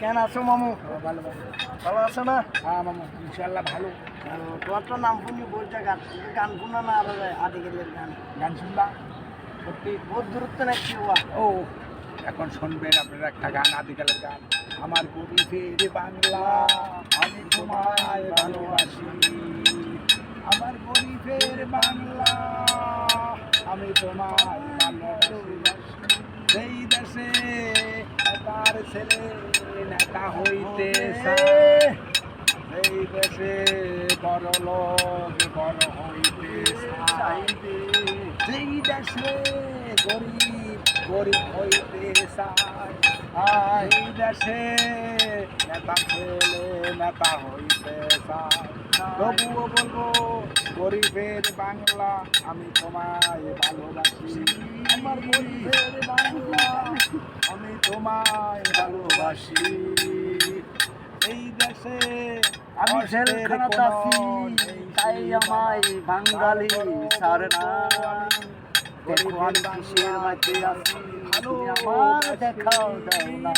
কেন আছো মামু? ভালো ভালো। ভালো আছো না? হ্যাঁ মামু ইনশাল্লাহ ভালো। তোমার তো নাম শুনি বলছে গান, গান শুনো না আর আদিকেলের গান গান শুনবা সত্যি? বহুত দূরত্ব নাকি হওয়া? ও এখন শুনবেন আপনারা একটা গান, আদিকালের গান। আমার গরিবের বাংলা আমি তোমায় ভালোবাসি, আমার গরিবের বাংলা আমি তোমায় ভালোবাসি। সেই দেশে তার ছেলে নেতা হইতে চায়, সেই দেশে বড় লোক বড় হইতে চায়, সেই দেশে গরিব গরিব হইতে চায়, এই দেশে নেতা ছেলে নেতা হইতে চায়। তবুও বলবো গরিবের বাংলা আমি তোমায় ভালোবাসি, আমার গরিবের বাংলা আমি তোমায় ভালোবাসি। এই দেশে আমি জেলখানাতে আছি তাই আমায় বাঙালি ছাড়ে না। দেখো আমি কিসের মাঝে আছি, তুমি আমার দেখাও দাও না।